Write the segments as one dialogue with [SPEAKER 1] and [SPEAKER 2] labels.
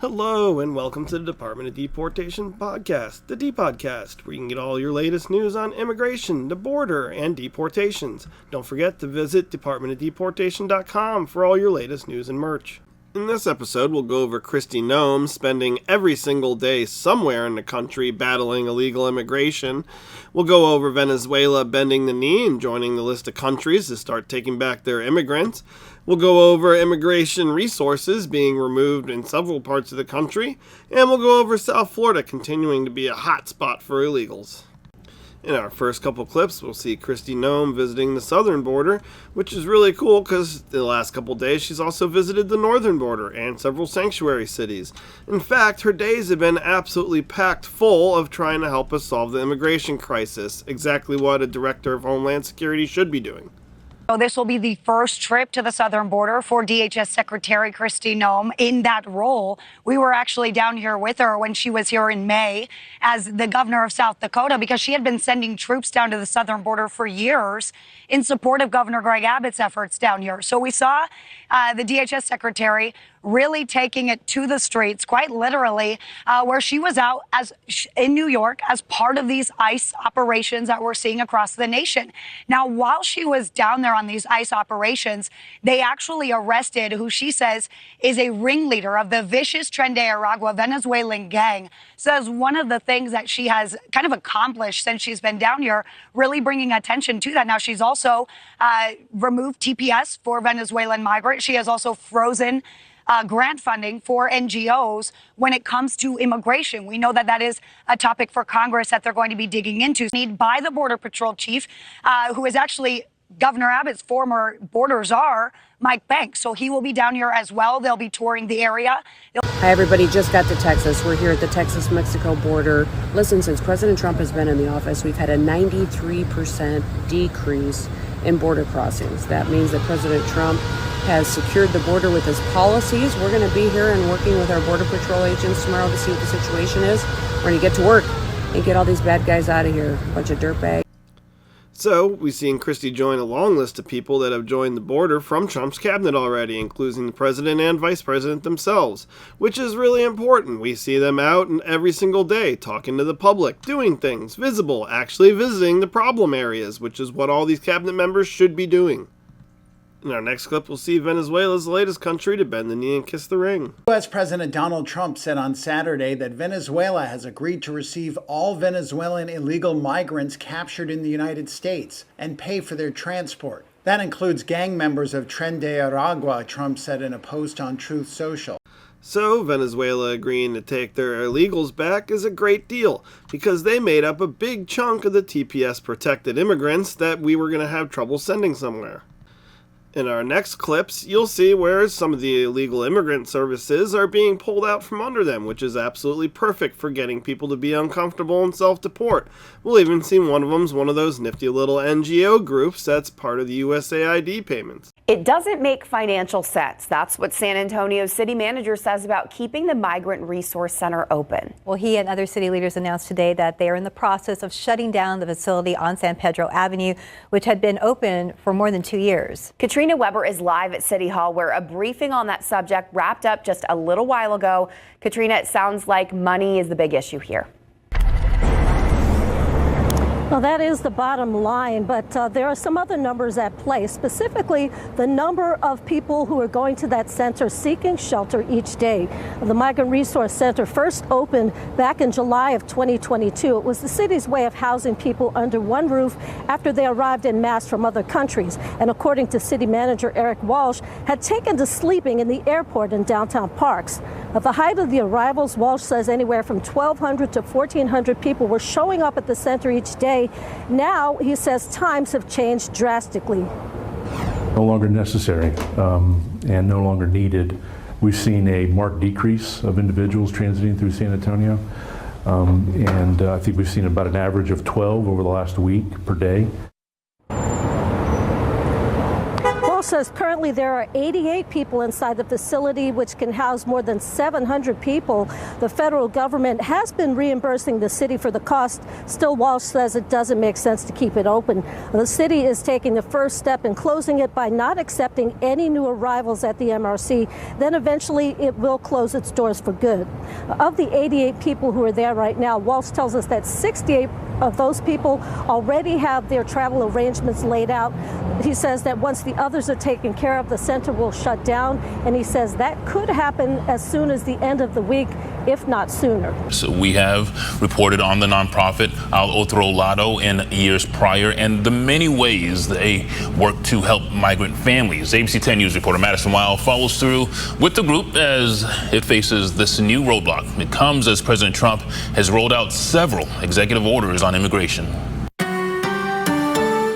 [SPEAKER 1] Hello and welcome to the Department of Deportation podcast, the DEPODcast, where you can get all your latest news on immigration, the border, and deportations. Don't forget to visit departmentofdeportation.com for all your latest news and merch. In this episode, we'll go over Kristi Noem spending every single day somewhere in the country battling illegal immigration. We'll go over Venezuela bending the knee and joining the list of countries to start taking back their immigrants. We'll go over immigration resources being removed in several parts of the country. And we'll go over South Florida continuing to be a hot spot for illegals. In our first couple clips, we'll see Kristi Noem visiting the southern border, which is really cool because the last couple days she's also visited the northern border and several sanctuary cities. In fact, her days have been absolutely packed full of trying to help us solve the immigration crisis, exactly what a director of Homeland Security should be doing.
[SPEAKER 2] So this will be the first trip to the southern border for DHS Secretary Kristi Noem in that role. We were actually down here with her when she was here in May as the governor of South Dakota because she had been sending troops down to the southern border for years in support of Governor Greg Abbott's efforts down here. So we saw the DHS Secretary really taking it to the streets, quite literally, where she was out in New York as part of these ICE operations that we're seeing across the nation. Now, while she was down there on these ICE operations, they actually arrested who she says is a ringleader of the vicious Tren de Aragua Venezuelan gang. Says one of the things that she has kind of accomplished since she's been down here, really bringing attention to that. Now, she's also removed TPS for Venezuelan migrants. She has also frozen grant funding for NGOs when it comes to immigration. We know that that is a topic for Congress that they're going to be digging into. Need by the Border Patrol chief, who is actually Governor Abbott's former border czar, Mike Banks. So he will be down here as well. They'll be touring the area.
[SPEAKER 3] Hi, everybody. Just got to Texas. We're here at the Texas-Mexico border. Listen, since President Trump has been in the office, we've had a 93% decrease in border crossings. That means that President Trump has secured the border with his policies. We're going to be here and working with our Border Patrol agents tomorrow to see what the situation is. We're going to get to work and get all these bad guys out of here. A bunch of dirtbags.
[SPEAKER 1] So, we've seen Kristi join a long list of people that have joined the border from Trump's cabinet already, including the president and vice president themselves, which is really important. We see them out every single day, talking to the public, doing things, visible, actually visiting the problem areas, which is what all these cabinet members should be doing. In our next clip, we'll see Venezuela's latest country to bend the knee and kiss the ring.
[SPEAKER 4] U.S. President Donald Trump said on Saturday that Venezuela has agreed to receive all Venezuelan illegal migrants captured in the United States and pay for their transport. That includes gang members of Tren de Aragua, Trump said in a post on Truth Social.
[SPEAKER 1] So, Venezuela agreeing to take their illegals back is a great deal because they made up a big chunk of the TPS-protected immigrants that we were going to have trouble sending somewhere. In our next clips, you'll see where some of the illegal immigrant services are being pulled out from under them, which is absolutely perfect for getting people to be uncomfortable and self-deport. We'll even see one of them's one of those nifty little NGO groups that's part of the USAID payments.
[SPEAKER 5] It doesn't make financial sense. That's what San Antonio's city manager says about keeping the Migrant Resource Center open.
[SPEAKER 6] Well, he and other city leaders announced today that they are in the process of shutting down the facility on San Pedro Avenue, which had been open for more than 2 years.
[SPEAKER 5] Katrina Weber is live at City Hall, where a briefing on that subject wrapped up just a little while ago. Katrina, it sounds like money is the big issue here.
[SPEAKER 7] Well, that is the bottom line, but there are some other numbers at play, specifically the number of people who are going to that center seeking shelter each day. The Migrant Resource Center first opened back in July of 2022. It was the city's way of housing people under one roof after they arrived en masse from other countries. And according to city manager Eric Walsh, had taken to sleeping in the airport and downtown parks. At the height of the arrivals, Walsh says anywhere from 1,200 to 1,400 people were showing up at the center each day. Now, he says times have changed drastically.
[SPEAKER 8] No longer necessary and no longer needed. We've seen a marked decrease of individuals transiting through San Antonio. And I think we've seen about an average of 12 over the last week per day.
[SPEAKER 7] Walsh says currently there are 88 people inside the facility, which can house more than 700 people. The federal government has been reimbursing the city for the cost. Still, Walsh says it doesn't make sense to keep it open. The city is taking the first step in closing it by not accepting any new arrivals at the MRC. Then eventually it will close its doors for good. Of the 88 people who are there right now, Walsh tells us that 68 of those people already have their travel arrangements laid out. He says that once the others are taken care of, the center will shut down, and he says that could happen as soon as the end of the week, if not sooner.
[SPEAKER 9] So we have reported on the nonprofit Al Otro Lado in years prior and the many ways they work to help migrant families. ABC 10 News reporter Madison Weil follows through with the group as it faces this new roadblock. It comes as President Trump has rolled out several executive orders on immigration.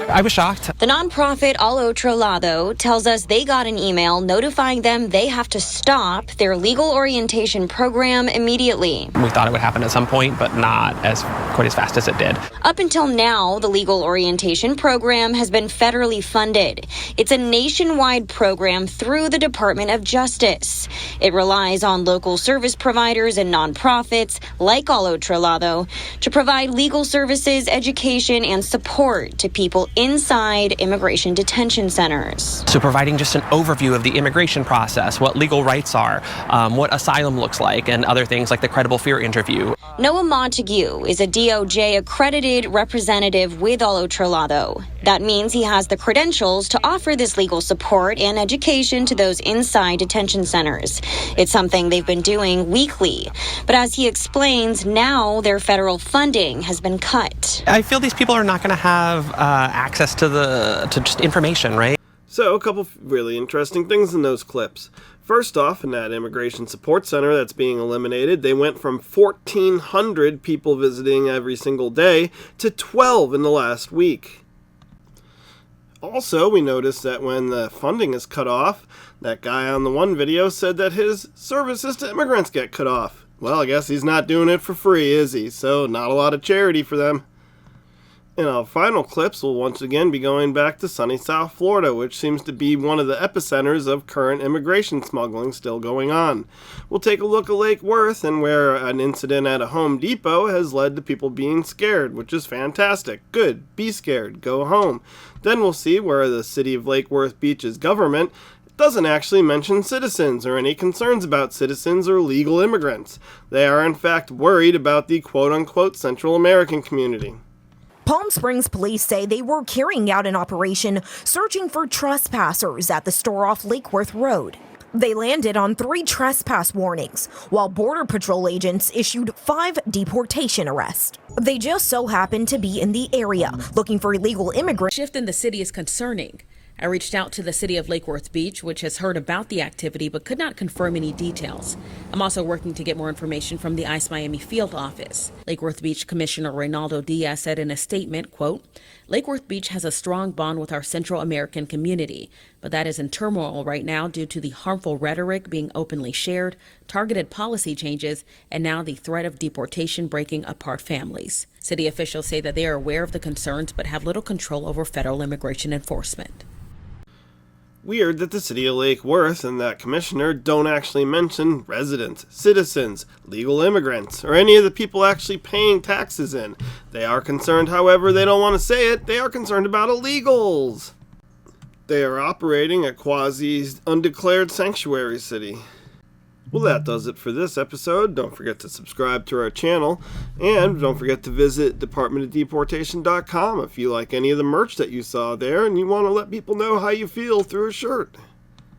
[SPEAKER 10] I was shocked.
[SPEAKER 11] The nonprofit Al Otro Lado tells us they got an email notifying them they have to stop their legal orientation program immediately.
[SPEAKER 10] We thought it would happen at some point, but not quite as fast as it did.
[SPEAKER 11] Up until now, the legal orientation program has been federally funded. It's a nationwide program through the Department of Justice. It relies on local service providers and nonprofits like Al Otro Lado to provide legal services, education, and support to people inside immigration detention centers.
[SPEAKER 10] So providing just an overview of the immigration process, what legal rights are, what asylum looks like, and other things like the credible fear interview.
[SPEAKER 11] Noah Montague is a DOJ accredited representative with Al Otro Lado. That means he has the credentials to offer this legal support and education to those inside detention centers. It's something they've been doing weekly. But as he explains, now their federal funding has been cut.
[SPEAKER 10] I feel these people are not going to have access to just information, right?
[SPEAKER 1] So, a couple really interesting things in those clips. First off, in that immigration support center that's being eliminated, they went from 1,400 people visiting every single day to 12 in the last week. Also, we noticed that when the funding is cut off, that guy on the one video said that his services to immigrants get cut off. Well, I guess he's not doing it for free, is he? So, not a lot of charity for them. In our final clips, we'll once again be going back to sunny South Florida, which seems to be one of the epicenters of current immigration smuggling still going on. We'll take a look at Lake Worth, and where an incident at a Home Depot has led to people being scared, which is fantastic. Good, be scared, go home. Then we'll see where the city of Lake Worth Beach's government doesn't actually mention citizens or any concerns about citizens or legal immigrants. They are in fact worried about the quote-unquote Central American community.
[SPEAKER 12] Palm Springs police say they were carrying out an operation searching for trespassers at the store off Lake Worth Road. They landed on 3 trespass warnings, while Border Patrol agents issued 5 deportation arrests. They just so happened to be in the area looking for illegal immigrants.
[SPEAKER 13] Shift in the city is concerning. I reached out to the city of Lake Worth Beach, which has heard about the activity but could not confirm any details. I'm also working to get more information from the ICE Miami field office. Lake Worth Beach Commissioner Reynaldo Diaz said in a statement, quote, Lake Worth Beach has a strong bond with our Central American community, but that is in turmoil right now due to the harmful rhetoric being openly shared, targeted policy changes, and now the threat of deportation breaking apart families. City officials say that they are aware of the concerns but have little control over federal immigration enforcement.
[SPEAKER 1] Weird that the city of Lake Worth and that commissioner don't actually mention residents, citizens, legal immigrants, or any of the people actually paying taxes in. They are concerned, however, they don't want to say it, they are concerned about illegals. They are operating a quasi-undeclared sanctuary city. Well, that does it for this episode. Don't forget to subscribe to our channel, and don't forget to visit departmentofdeportation.com if you like any of the merch that you saw there and you want to let people know how you feel through a shirt.